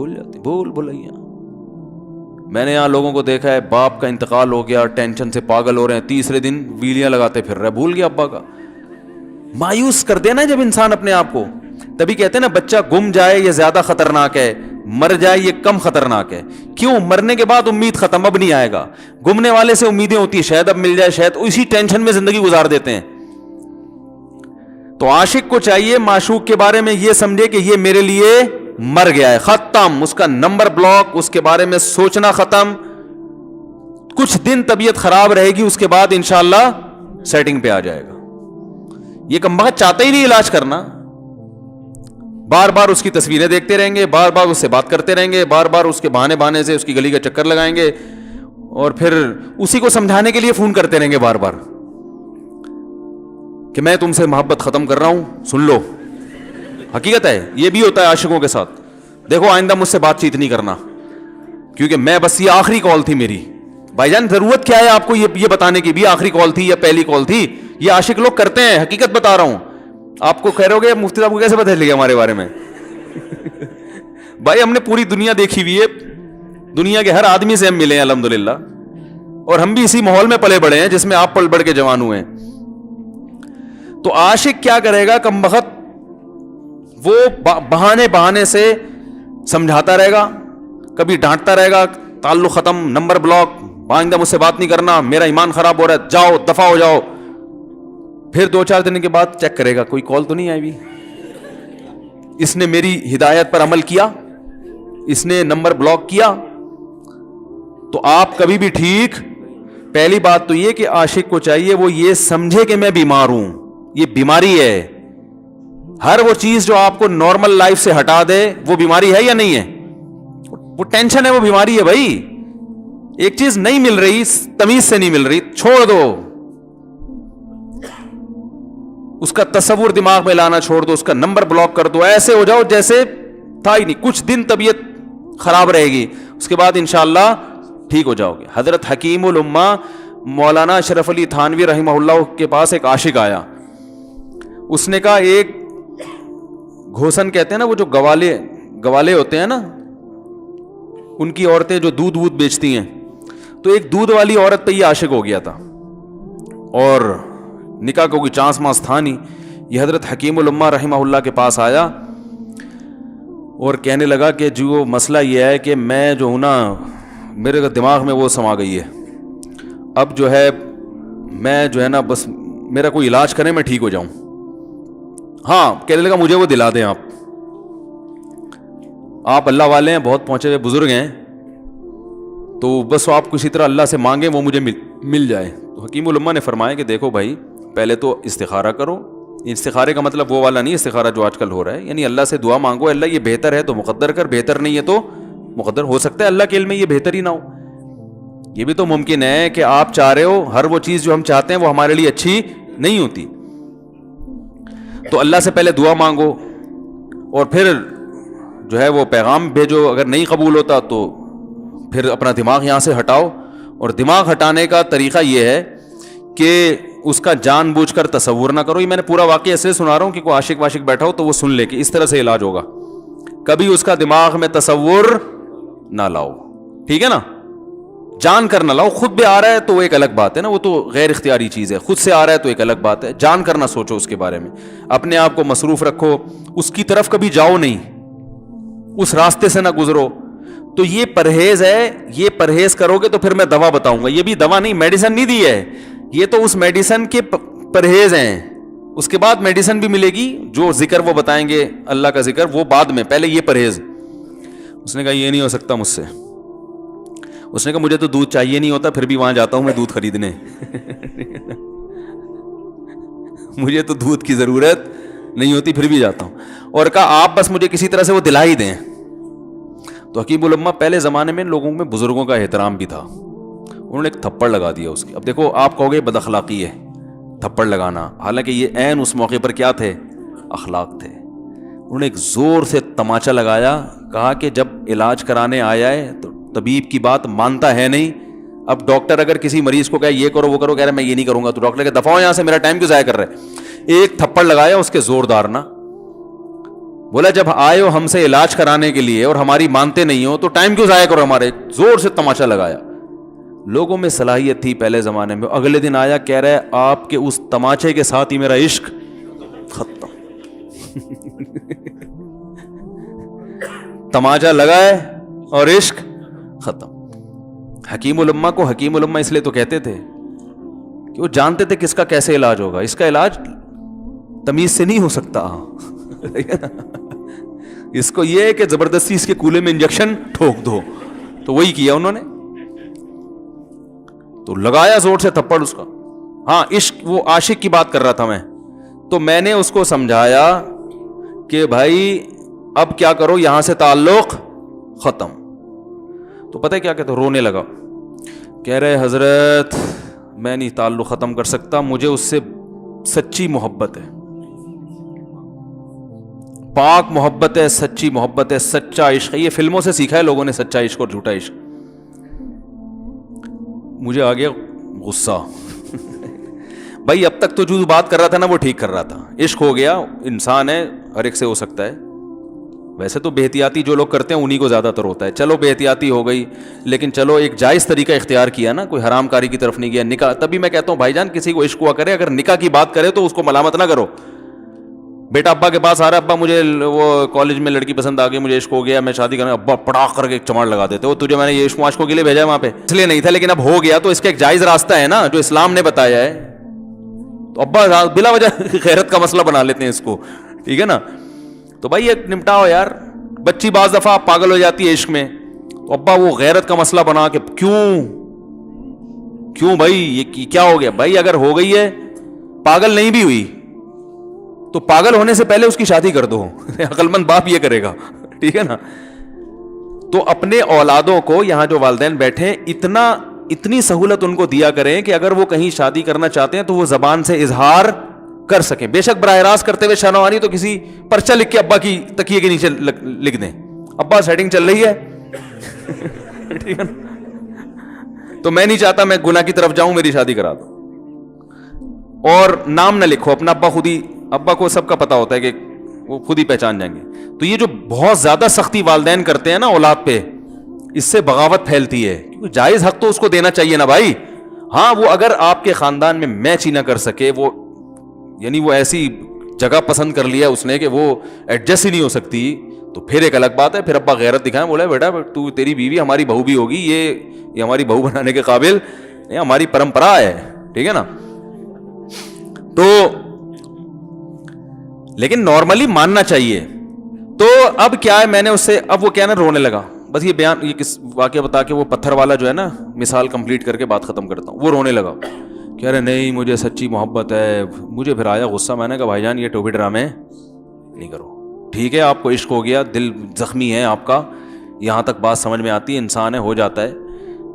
بھول جاتے, بھول بھلائیاں. میں نے یہاں لوگوں کو دیکھا ہے, باپ کا انتقال ہو گیا, ٹینشن سے پاگل ہو رہے ہیں, تیسرے دن ویلیاں لگاتے پھر رہے, بھول گیا ابا کا. مایوس کر دینا جب انسان اپنے آپ کو. تبھی کہتے ہیں نا بچہ گم جائے یہ زیادہ خطرناک ہے, مر جائے یہ کم خطرناک ہے. کیوں؟ مرنے کے بعد امید ختم, اب نہیں آئے گا. گمنے والے سے امیدیں ہوتی ہیں شاید اب مل جائے, شاید اسی ٹینشن میں زندگی گزار دیتے ہیں. تو عاشق کو چاہیے معشوق کے بارے میں یہ سمجھے کہ یہ میرے لیے مر گیا ہے, ختم, اس کا نمبر بلاک, اس کے بارے میں سوچنا ختم. کچھ دن طبیعت خراب رہے گی, اس کے بعد انشاءاللہ سیٹنگ پہ آ جائے گا. یہ کمبخت چاہتا ہی نہیں علاج کرنا, بار بار اس کی تصویریں دیکھتے رہیں گے, بار بار اس سے بات کرتے رہیں گے, بار بار اس کے بہانے سے اس کی گلی کا چکر لگائیں گے, اور پھر اسی کو سمجھانے کے لیے فون کرتے رہیں گے بار بار کہ میں تم سے محبت ختم کر رہا ہوں, سن لو. حقیقت ہے یہ بھی ہوتا ہے عاشقوں کے ساتھ. دیکھو آئندہ مجھ سے بات چیت نہیں کرنا, کیونکہ میں بس یہ آخری کال تھی میری. بھائی جان ضرورت کیا ہے آپ کو یہ بتانے کی بھی آخری کال تھی یا پہلی کال تھی؟ یہ عاشق لوگ کرتے ہیں, حقیقت بتا رہا ہوں. آپ کو کہہ رہے ہو گے مفتی صاحب کو کیسے پتہ چلے گا ہمارے بارے میں؟ بھائی ہم نے پوری دنیا دیکھی ہوئی ہے, دنیا کے ہر آدمی سے ہم ملے ہیں الحمدللہ, اور ہم بھی اسی ماحول میں پلے بڑے ہیں جس میں آپ پل بڑھ کے جوان ہوئے ہیں. تو عاشق کیا کرے گا کمبخت, وہ بہانے سے سمجھاتا رہے گا, کبھی ڈانٹتا رہے گا, تعلق ختم, نمبر بلاک, آئندہ مجھ سے بات نہیں کرنا, میرا ایمان خراب ہو رہا ہے, جاؤ دفع ہو جاؤ. پھر 2-4 دن کے بعد چیک کرے گا کوئی کال تو نہیں آئی بھی, اس نے میری ہدایت پر عمل کیا, اس نے نمبر بلاک کیا. تو آپ کبھی بھی ٹھیک. پہلی بات تو یہ کہ عاشق کو چاہیے وہ یہ سمجھے کہ میں بیمار ہوں, یہ بیماری ہے. ہر وہ چیز جو آپ کو نارمل لائف سے ہٹا دے وہ بیماری ہے یا نہیں ہے؟ وہ ٹینشن ہے, وہ بیماری ہے بھائی. ایک چیز نہیں مل رہی, تمیز سے نہیں مل رہی, چھوڑ دو, اس کا تصور دماغ میں لانا چھوڑ دو, اس کا نمبر بلاک کر دو, ایسے ہو جاؤ جیسے تھا ہی نہیں. کچھ دن طبیعت خراب رہے گی, اس کے بعد انشاءاللہ ٹھیک ہو جاؤ گے. حضرت حکیم الامہ مولانا اشرف علی تھانوی رحمہ اللہ کے پاس ایک عاشق آیا. اس نے کہا ایک گھوسن کہتے ہیں نا, وہ جو گوالے ہوتے ہیں نا, ان کی عورتیں جو دودھ بیچتی ہیں, تو ایک دودھ والی عورت پہ یہ عاشق ہو گیا تھا, اور نکاح کو کوئی چانس مانس تھا نہیں. یہ حضرت حکیم الامہ رحمہ اللہ کے پاس آیا اور کہنے لگا کہ جو مسئلہ یہ ہے کہ میں جو ہوں نا, میرے دماغ میں وہ سما گئی ہے, اب جو ہے میں جو ہے نا بس میرا کوئی علاج کریں میں ٹھیک ہو جاؤں. ہاں, کہنے لگا مجھے وہ دلا دیں آپ اللہ والے ہیں, بہت پہنچے ہوئے بزرگ ہیں, تو بس آپ کسی طرح اللہ سے مانگیں وہ مجھے مل جائے. تو حکیم الامہ نے فرمایا کہ دیکھو بھائی, پہلے تو استخارہ کرو. استخارے کا مطلب وہ والا نہیں استخارہ جو آج کل ہو رہا ہے, یعنی اللہ سے دعا مانگو, اللہ یہ بہتر ہے تو مقدر کر, بہتر نہیں ہے تو مقدر. ہو سکتا ہے اللہ کے علم میں یہ بہتر ہی نہ ہو, یہ بھی تو ممکن ہے کہ آپ چاہ رہے ہو ہر وہ چیز جو ہم چاہتے ہیں وہ ہمارے لیے اچھی نہیں ہوتی. تو اللہ سے پہلے دعا مانگو, اور پھر جو ہے وہ پیغام بھیجو. اگر نہیں قبول ہوتا تو پھر اپنا دماغ یہاں سے ہٹاؤ. اور دماغ ہٹانے کا طریقہ یہ ہے کہ اس کا جان بوجھ کر تصور نہ کرو. یہ میں نے پورا واقعہ ایسے سنا رہا ہوں کہ کوئی عاشق واشق بیٹھا ہو تو وہ سن لے کہ اس طرح سے علاج ہوگا. کبھی اس کا دماغ میں تصور نہ لاؤ, ٹھیک ہے نا, جان کر نہ لاؤ. خود بھی آ رہا ہے تو وہ ایک الگ بات ہے نا, وہ تو غیر اختیاری چیز ہے. خود سے آ رہا ہے تو ایک الگ بات ہے, جان کر نہ سوچو اس کے بارے میں, اپنے آپ کو مصروف رکھو, اس کی طرف کبھی جاؤ نہیں, اس راستے سے نہ گزرو. تو یہ پرہیز ہے, یہ پرہیز کرو گے تو پھر میں دوا بتاؤں گا. یہ بھی دوا نہیں, میڈیسن نہیں دی ہے, یہ تو اس میڈیسن کے پرہیز ہیں. اس کے بعد میڈیسن بھی ملے گی, جو ذکر وہ بتائیں گے اللہ کا ذکر وہ بعد میں, پہلے یہ پرہیز. اس نے کہا یہ نہیں ہو سکتا مجھ سے. اس نے کہا مجھے تو دودھ چاہیے نہیں ہوتا, پھر بھی وہاں جاتا ہوں میں دودھ خریدنے. مجھے تو دودھ کی ضرورت نہیں ہوتی, پھر بھی جاتا ہوں. اور کہا آپ بس مجھے کسی طرح سے وہ دلا ہی دیں. تو حکیم الامہ پہلے زمانے میں لوگوں میں بزرگوں کا احترام بھی تھا, انہوں نے ایک تھپڑ لگا دیا اس کی. اب دیکھو آپ کہو گے بد اخلاقی ہے تھپڑ لگانا, حالانکہ یہ عین اس موقع پر کیا تھے, اخلاق تھے. انہوں نے ایک زور سے تماچا لگایا, کہا کہ جب علاج کرانے آیا ہے تو طبیب کی بات مانتا ہے نہیں. اب ڈاکٹر اگر کسی مریض کو کہے یہ کرو وہ کرو, کہہ رہا میں یہ نہیں کروں گا, تو ڈاکٹر کہ دفعہ یہاں سے, میرا ٹائم کیوں ضائع کر رہے. ایک تھپڑ لگایا اس کے زوردار نا, بولا جب آئے ہو ہم سے علاج کرانے کے لیے اور ہماری مانتے نہیں ہو تو ٹائم کیوں ضائع کرو ہمارے. زور سے تماشا لگایا. لوگوں میں صلاحیت تھی پہلے زمانے میں. اگلے دن آیا کہہ رہا ہے آپ کے اس تماچے کے ساتھ ہی میرا عشق ختم. تماچا لگا ہے اور عشق ختم. حکیم الامہ کو حکیم الامہ اس لیے تو کہتے تھے کہ وہ جانتے تھے کس کا کیسے علاج ہوگا. اس کا علاج تمیز سے نہیں ہو سکتا. اس کو یہ ہے کہ زبردستی اس کے کولے میں انجیکشن ٹھوک دو. تو وہی کیا انہوں نے. تو لگایا زور سے تھپڑ اس کا. ہاں عشق, وہ عاشق کی بات کر رہا تھا میں. تو میں نے اس کو سمجھایا کہ بھائی اب کیا کرو, یہاں سے تعلق ختم. تو پتہ ہے کیا کہتے, رونے لگا. کہہ رہے حضرت میں نہیں تعلق ختم کر سکتا, مجھے اس سے سچی محبت ہے, پاک محبت ہے, سچی محبت ہے, سچا عشق ہے. یہ فلموں سے سیکھا ہے لوگوں نے, سچا عشق اور جھوٹا عشق. مجھے آ گیا غصہ. بھائی اب تک تو جو بات کر رہا تھا نا وہ ٹھیک کر رہا تھا. عشق ہو گیا, انسان ہے, ہر ایک سے ہو سکتا ہے. ویسے تو بے احتیاطی جو لوگ کرتے ہیں انہی کو زیادہ تر ہوتا ہے. چلو بے احتیاطی ہو گئی, لیکن چلو ایک جائز طریقہ اختیار کیا نا, کوئی حرام کاری کی طرف نہیں گیا. نکاح, تبھی میں کہتا ہوں بھائی جان کسی کو عشق ہوا کرے, اگر نکاح کی بات کرے تو اس کو ملامت نہ کرو. بیٹا ابا کے پاس آ رہا ہے, ابا مجھے وہ کالج میں لڑکی پسند آ گئی, مجھے عشق ہو گیا, میں شادی کرنا. ابا پڑاخ کر کے ایک چماڑ لگا دیتے ہو, تجھے میں نے یہ عشق معاشقوں کے لیے بھیجا ہے وہاں پہ, اس لیے نہیں تھا, لیکن اب ہو گیا تو اس کا ایک جائز راستہ ہے نا جو اسلام نے بتایا ہے. تو ابا بلا وجہ غیرت کا مسئلہ بنا لیتے ہیں اس کو, ٹھیک ہے نا. تو بھائی یہ نمٹاؤ یار. بچی بعض دفعہ پاگل ہو جاتی ہے عشق میں, تو ابا وہ غیرت کا مسئلہ بنا کے کیوں بھائی یہ کیا ہو گیا. بھائی اگر ہو گئی ہے, پاگل نہیں بھی ہوئی تو پاگل ہونے سے پہلے اس کی شادی کر دو. عقل مند باپ یہ کرے گا, ٹھیک ہے نا. تو اپنے اولادوں کو, یہاں جو والدین بیٹھے, اتنی سہولت ان کو دیا کریں کہ اگر وہ کہیں شادی کرنا چاہتے ہیں تو وہ زبان سے اظہار کر سکیں. بے شک براہ راست کرتے ہوئے شرم آ رہی تو کسی پرچہ لکھ کے ابا کی تکیے کے نیچے لکھ دیں, ابا سیٹنگ چل رہی ہے. ٹھیک ہے نا. تو میں نہیں چاہتا میں گناہ کی طرف جاؤں, میری شادی کرا دو. اور نام نہ لکھو اپنا, ابا خود ہی, ابا کو سب کا پتا ہوتا ہے کہ وہ خود ہی پہچان جائیں گے. تو یہ جو بہت زیادہ سختی والدین کرتے ہیں نا اولاد پہ, اس سے بغاوت پھیلتی ہے. کیونکہ جائز حق تو اس کو دینا چاہیے نا بھائی. ہاں وہ اگر آپ کے خاندان میں میچ ہی نہ کر سکے, وہ یعنی وہ ایسی جگہ پسند کر لیا اس نے کہ وہ ایڈجسٹ ہی نہیں ہو سکتی, تو پھر ایک الگ بات ہے. پھر ابا غیرت دکھائیں, بولا بیٹا تو تیری بیوی ہماری بہو بھی ہوگی, یہ ہماری بہو بنانے کے قابل, یہ ہماری پرمپرا ہے, ٹھیک ہے نا. تو لیکن نارملی ماننا چاہیے. تو اب کیا ہے, میں نے اس سے, اب وہ کیا نا رونے لگا. بس یہ بیان, یہ کس واقعہ بتا کے وہ پتھر والا جو ہے نا مثال کمپلیٹ کر کے بات ختم کرتا ہوں. وہ رونے لگا, کہہ رہے نہیں مجھے سچی محبت ہے. مجھے پھر آیا غصہ, میں نے کہا بھائی جان یہ ٹوپی ڈرامے نہیں کرو. ٹھیک ہے آپ کو عشق ہو گیا, دل زخمی ہے آپ کا, یہاں تک بات سمجھ میں آتی ہے, انسان ہے, ہو جاتا ہے,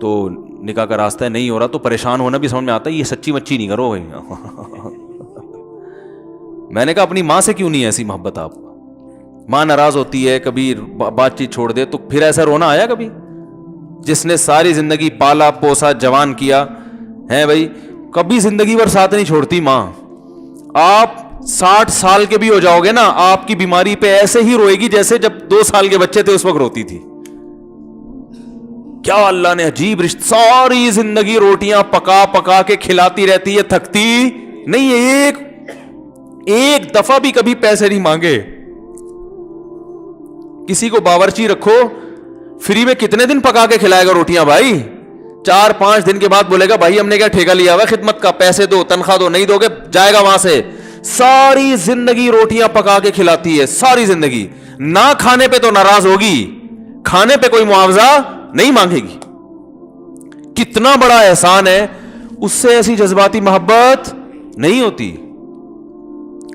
تو نکاح کا راستہ ہے, نہیں ہو رہا تو پریشان ہونا بھی سمجھ میں آتا ہے. یہ سچی مچی نہیں کرو بھائی. میں نے کہا اپنی ماں سے کیوں نہیں ایسی محبت آپ کو, ماں ناراض ہوتی ہے, کبھی بات چیت چھوڑ دے, تو پھر ایسا رونا آیا کبھی؟ جس نے ساری زندگی پالا پوسا جوان کیا ہے بھائی, کبھی زندگی بھر ساتھ نہیں چھوڑتی ماں. آپ 60 سال کے بھی ہو جاؤ گے نا, آپ کی بیماری پہ ایسے ہی روئے گی جیسے جب 2 سال کے بچے تھے اس وقت روتی تھی. کیا اللہ نے عجیب رشتہ, ساری زندگی روٹیاں پکا پکا کے کھلاتی رہتی ہے, تھکتی نہیں ہے, ایک دفعہ بھی کبھی پیسے نہیں مانگے. کسی کو باورچی رکھو, فری میں کتنے دن پکا کے کھلائے گا روٹیاں بھائی؟ 4-5 دن کے بعد بولے گا بھائی ہم نے کیا ٹھیکہ لیا ہوا خدمت کا, پیسے دو, تنخواہ دو, نہیں دو گے جائے گا وہاں سے. ساری زندگی روٹیاں پکا کے کھلاتی ہے, ساری زندگی. نہ کھانے پہ تو ناراض ہوگی, کھانے پہ کوئی معاوضہ نہیں مانگے گی. کتنا بڑا احسان ہے, اس سے ایسی جذباتی محبت نہیں ہوتی.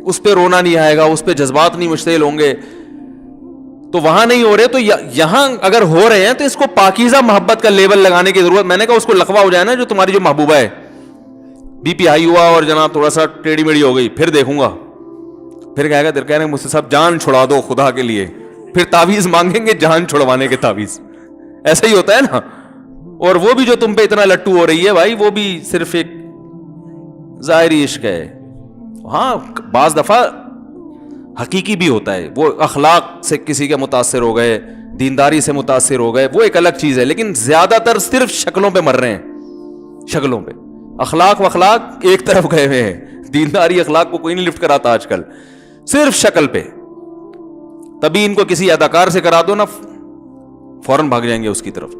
اس پہ رونا نہیں آئے گا, اس پہ جذبات نہیں مشتعل ہوں گے. تو وہاں نہیں ہو رہے, تو یہاں اگر ہو رہے ہیں تو اس کو پاکیزہ محبت کا لیبل لگانے کی ضرورت. میں نے کہا اس کو لقبہ ہو جائے نا جو تمہاری جو محبوبہ ہے, بی پی ہائی ہوا اور جناب تھوڑا سا ٹیڑھی میڑھی ہو گئی, پھر دیکھوں گا, پھر کہے گا کہہ رہے ہیں مجھ سے صاحب جان چھڑا دو خدا کے لیے, پھر تعویذ مانگیں گے جان چھڑوانے کے تعویذ. ایسا ہی ہوتا ہے نا. اور وہ بھی جو تم پہ اتنا لٹو ہو رہی ہے بھائی, وہ بھی صرف ایک ظاہری عشق ہے. ہاں بعض دفعہ حقیقی بھی ہوتا ہے. وہ اخلاق سے کسی کے متاثر ہو گئے, دینداری سے متاثر ہو گئے, وہ ایک الگ چیز ہے. لیکن زیادہ تر صرف شکلوں پہ مر رہے ہیں, شکلوں پہ. اخلاق واخلاق ایک طرف گئے ہوئے ہیں. دینداری اخلاق کو کوئی نہیں لفٹ کراتا آج کل, صرف شکل پہ. تبھی ان کو کسی اداکار سے کرا دو نا, فوراً بھاگ جائیں گے اس کی طرف.